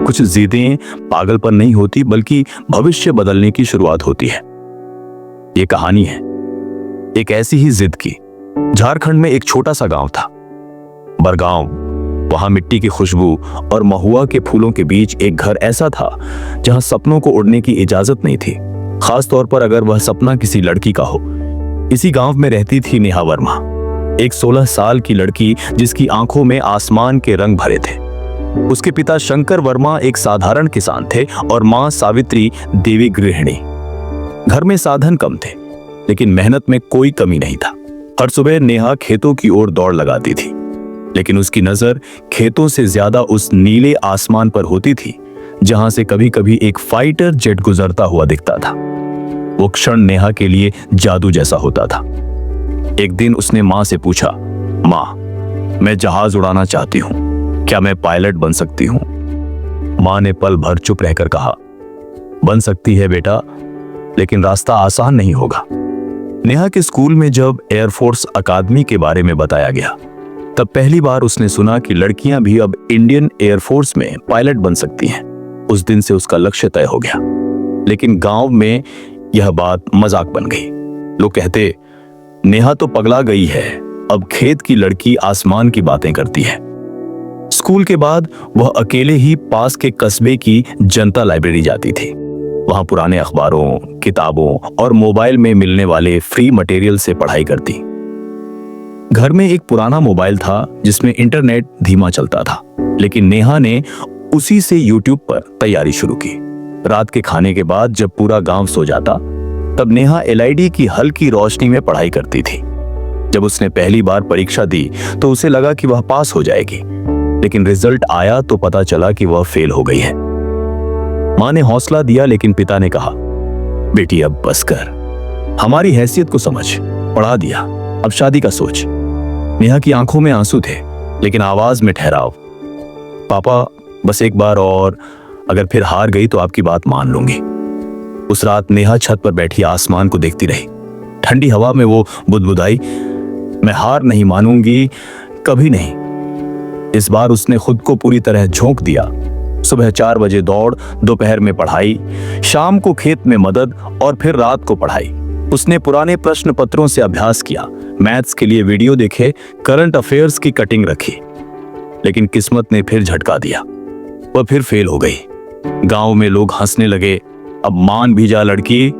कुछ जिदें पागलपन नहीं होती बल्कि भविष्य बदलने की शुरुआत होती है। ये कहानी है एक ऐसी ही जिद की। झारखंड में एक छोटा सा गांव था, बरगांव। वहां मिट्टी की खुशबू और महुआ के फूलों के बीच एक घर ऐसा था जहां सपनों को उड़ने की इजाजत नहीं थी, खास तौर पर अगर वह सपना किसी लड़की का हो। इसी गांव में रहती थी नेहा वर्मा, एक 16 साल की लड़की जिसकी आंखों में आसमान के रंग भरे थे। उसके पिता शंकर वर्मा एक साधारण किसान थे और मां सावित्री देवी गृहिणी। घर में साधन कम थे लेकिन मेहनत में कोई कमी नहीं था। हर सुबह नेहा खेतों की ओर दौड़ लगाती थी, लेकिन उसकी नजर खेतों से ज्यादा उस नीले आसमान पर होती थी जहां से कभी कभी एक फाइटर जेट गुजरता हुआ दिखता था। वो क्षण नेहा के लिए जादू जैसा होता था। एक दिन उसने मां से पूछा, मां, मैं जहाज उड़ाना चाहती हूं, क्या मैं पायलट बन सकती हूं? मां ने पल भर चुप रहकर कहा, बन सकती है बेटा, लेकिन रास्ता आसान नहीं होगा। नेहा के स्कूल में जब एयरफोर्स अकादमी के बारे में बताया गया तब पहली बार उसने सुना कि लड़कियां भी अब इंडियन एयरफोर्स में पायलट बन सकती हैं। उस दिन से उसका लक्ष्य तय हो गया। लेकिन गांव में यह बात मजाक बन गई। लोग कहते, नेहा तो पगला गई है, अब खेत की लड़की आसमान की बातें करती है। स्कूल के बाद वह अकेले ही पास के कस्बे की जनता लाइब्रेरी जाती थी। वहां पुराने अखबारों, किताबों और मोबाइल में मिलने वाले फ्री मटेरियल से पढ़ाई करती। घर में एक पुराना मोबाइल था जिसमें इंटरनेट धीमा चलता था, लेकिन नेहा ने उसी से यूट्यूब पर तैयारी शुरू की। रात के खाने के बाद जब पूरा गांव सो जाता तब नेहा एलईडी की हल्की रोशनी में पढ़ाई करती थी। जब उसने पहली बार परीक्षा दी तो उसे लगा कि वह पास हो जाएगी, लेकिन रिजल्ट आया तो पता चला कि वह फेल हो गई है। मां ने हौसला दिया, लेकिन पिता ने कहा, बेटी अब बस कर, हमारी हैसियत को समझ, पढ़ा दिया, अब शादी का सोच। नेहा की आंखों में आंसू थे लेकिन आवाज में ठहराव। पापा, बस एक बार और, अगर फिर हार गई तो आपकी बात मान लूंगी। उस रात नेहा छत पर बैठी आसमान को देखती रही। ठंडी हवा में वो बुदबुदाई, मैं हार नहीं मानूंगी, कभी नहीं। इस बार उसने खुद को पूरी तरह झोंक दिया। सुबह 4 बजे दौड़, दोपहर में पढ़ाई, शाम को खेत में मदद और फिर रात को पढ़ाई। उसने पुराने प्रश्न पत्रों से अभ्यास किया, मैथ्स के लिए वीडियो देखे, करंट अफेयर्स की कटिंग रखी। लेकिन किस्मत ने फिर झटका दिया, वह फिर फेल हो गई। गांव में लोग हंसने लगे, अब मान भी जा लड़की,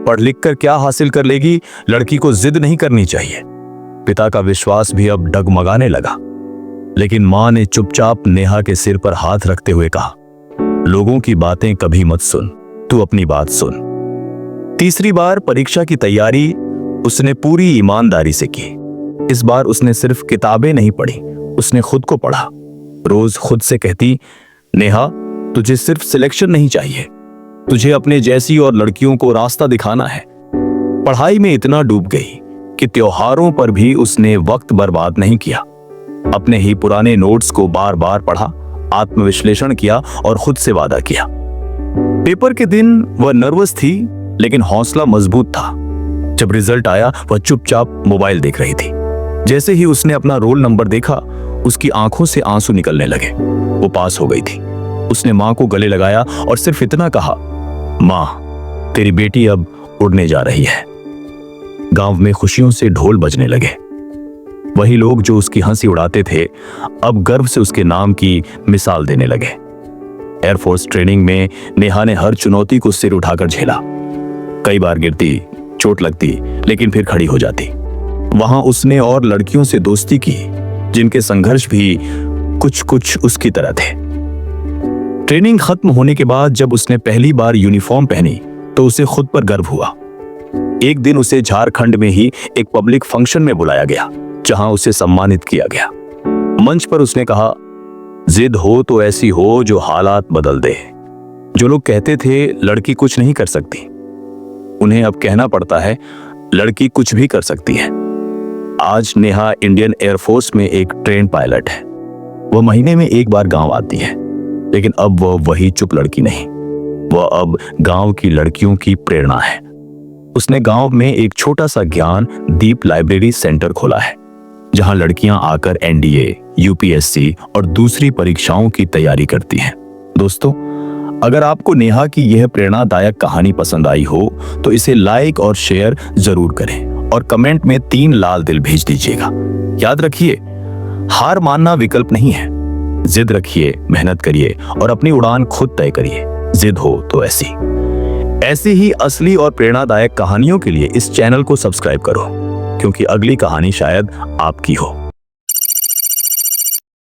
पढ़ लिख कर क्या हासिल कर लेगी, लड़की को जिद नहीं करनी चाहिए। पिता का विश्वास भी अब डगमगाने लगा। लेकिन मां ने चुपचाप नेहा के सिर पर हाथ रखते हुए कहा, लोगों की बातें कभी मत सुन, तू अपनी बात सुन। तीसरी बार परीक्षा की तैयारी उसने पूरी ईमानदारी से की। इस बार उसने सिर्फ किताबें नहीं पढ़ी, उसने खुद को पढ़ा। रोज खुद से कहती, नेहा, तुझे सिर्फ सिलेक्शन नहीं चाहिए, तुझे अपने जैसी और लड़कियों को रास्ता दिखाना है। पढ़ाई में इतना डूब गई कि त्योहारों पर भी उसने वक्त बर्बाद नहीं किया। अपने ही पुराने नोट्स को बार बार पढ़ा, आत्मविश्लेषण किया और खुद से वादा किया। पेपर के दिन वह नर्वस थी लेकिन हौसला मजबूत था। जब रिजल्ट आया वह चुपचाप मोबाइल देख रही थी। जैसे ही उसने अपना रोल नंबर देखा उसकी आंखों से आंसू निकलने लगे। वो पास हो गई थी। उसने मां को गले लगाया और सिर्फ इतना कहा, मां, तेरी बेटी अब उड़ने जा रही है। गांव में खुशियों से ढोल बजने लगे। वही लोग जो उसकी हंसी उड़ाते थे अब गर्व से उसके नाम की मिसाल देने लगे। एयरफोर्स ट्रेनिंग में नेहा ने हर चुनौती को सिर उठाकर झेला। कई बार गिरती, चोट लगती, लेकिन फिर खड़ी हो जाती। वहां उसने और लड़कियों से दोस्ती की जिनके संघर्ष भी कुछ कुछ उसकी तरह थे। ट्रेनिंग खत्म होने के बाद जब उसने पहली बार यूनिफॉर्म पहनी तो उसे खुद पर गर्व हुआ। एक दिन उसे झारखंड में ही एक पब्लिक फंक्शन में बुलाया गया जहां उसे सम्मानित किया गया। मंच पर उसने कहा, जिद हो तो ऐसी हो जो हालात बदल दे। जो लोग कहते थे लड़की कुछ नहीं कर सकती, उन्हें अब कहना पड़ता है लड़की कुछ भी कर सकती है। आज नेहा इंडियन एयरफोर्स में एक ट्रेन पायलट है। वह महीने में एक बार गांव आती है, लेकिन अब वह वही चुप लड़की नहीं, वह अब गांव की लड़कियों की प्रेरणा है। उसने गांव में एक छोटा सा ज्ञान दीप लाइब्रेरी सेंटर खोला है जहां लड़कियां आकर एनडीए, यूपीएससी और दूसरी परीक्षाओं की तैयारी करती हैं। दोस्तों, अगर आपको नेहा की यह प्रेरणादायक कहानी पसंद आई हो तो इसे लाइक और शेयर जरूर करें और कमेंट में 3 लाल दिल भेज दीजिएगा। याद रखिए, हार मानना विकल्प नहीं है। जिद रखिए, मेहनत करिए और अपनी उड़ान खुद तय करिए। जिद हो तो ऐसी ही असली और प्रेरणादायक कहानियों के लिए इस चैनल को सब्सक्राइब करो, क्योंकि अगली कहानी शायद आपकी हो।